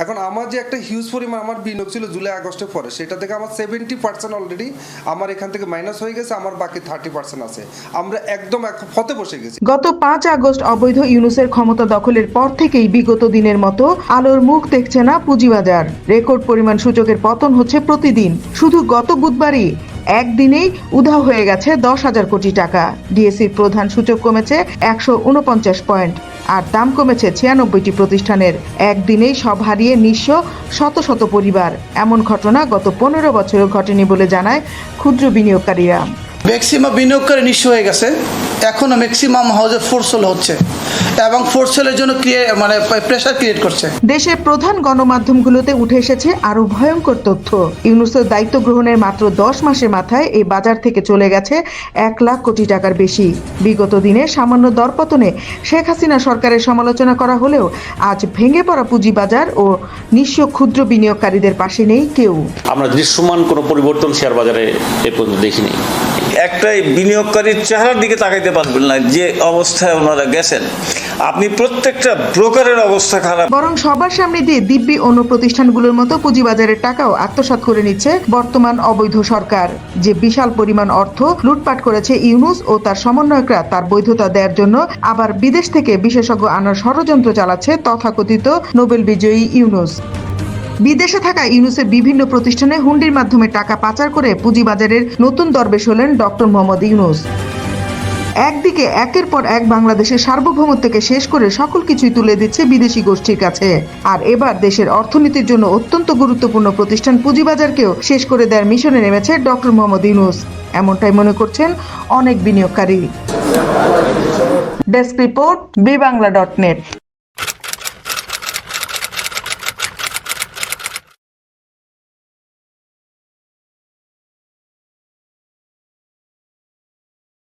এখন আমার যে একটা হিউজ পরিমাণ আমার বিনিয়োগ ছিল জুলাই আগস্টের পরে, সেটা থেকে আমার 70% অলরেডি আমার এখান থেকে মাইনাস হয়ে গেছে, আমার বাকি 30% আছে। আমরা একদম ফতে বসে গেছি। গত 5 আগস্ট অবৈধ ইউনূসের ক্ষমতা দখলের পর থেকেই বিগত দিনের মতো আলোর মুখ দেখছে না পুঁজিবাজার। রেকর্ড পরিমাণ সূচকের পতন হচ্ছে প্রতিদিন। শুধু গত বুধবারই একদিনেই উধাও হয়ে গেছে 10,000 কোটি টাকা। ডিএসসির প্রধান সূচক কমেছে 149 পয়েন্ট, আর দাম কমেছে 96টি প্রতিষ্ঠানের। একদিনেই সব হারিয়ে নিঃস্ব শত শত পরিবার। এমন ঘটনা গত 15 বছরেও ঘটেনি বলে জানায় ক্ষুদ্র বিনিয়োগকারীরা। ম্যাক্সিমাম বিনিয়োগকারী নিঃস্ব হয়ে গেছে। এখনো ম্যাক্সিমাম হাউজে ফোরসেল হচ্ছে এবং ফোরসেলের জন্য প্রেসার ক্রিয়েট করছে। দেশের প্রধান গণমাধ্যমগুলোতে উঠে এসেছে আরো ভয়ঙ্কর তথ্য। ইউনূসের দায়িত্ব গ্রহণের মাত্র 10 মাসের মাথায় এই বাজার থেকে চলে গেছে 1 লাখ কোটি টাকার বেশি। বিগত দিনে সামান্য দরপতনে শেখ হাসিনা সরকারের সমালোচনা করা হলেও আজ ভেঙে পড়া পুঁজিবাজার ও নিঃস্ব ক্ষুদ্র বিনিয়োগকারীদের পাশে নেই কেউ। আমরা দৃশ্যমান কোনো পরিবর্তন শেয়ার বাজারে এ পর্যন্ত দেখিনি। একটাই বিনিয়োগকারীর চেহারার দিকে তাকাইতে পারবেন না যে অবস্থায় ওনারা গেছেন। আপনি প্রত্যেকটা ব্রোকারের অবস্থা খারাপ। বরং সবার সামনে দিয়ে দিব্যি অন্য প্রতিষ্ঠানগুলোর মতো পুঁজিবাজারের টাকাও আত্মসাৎ করে নিচ্ছে বর্তমান অবৈধ সরকার। যে বিশাল পরিমাণ অর্থ লুটপাট করেছে ইউনূস ও তার সমন্বয়করা, তার বৈধতা দেওয়ার জন্য আবার বিদেশ থেকে বিশেষজ্ঞ আনার ষড়যন্ত্র চালাচ্ছে তথাকথিত নোবেল বিজয়ী ইউনূস। বিদেশে থাকা ইউনূসের বিভিন্ন প্রতিষ্ঠানে হুন্ডির মাধ্যমে টাকা পাচার করে পুঁজিবাজারের নতুন দরবেশ হলেন ডক্টর মোহাম্মদ ইউনূস। একদিকে একের পর এক বাংলাদেশের সার্বভৌমত্বকে শেষ করে সকল কিছুই তুলে দিচ্ছে বিদেশি গোষ্ঠীর কাছে, আর এবার দেশের অর্থনীতির জন্য অত্যন্ত গুরুত্বপূর্ণ প্রতিষ্ঠান পুঁজিবাজারকেও শেষ করে দেওয়ার মিশনে নেমেছে ডক্টর মোহাম্মদ ইউনূস। এমনটাই মনে করছেন অনেক বিনিয়োগকারী। Desk report, বিবাংলা.net।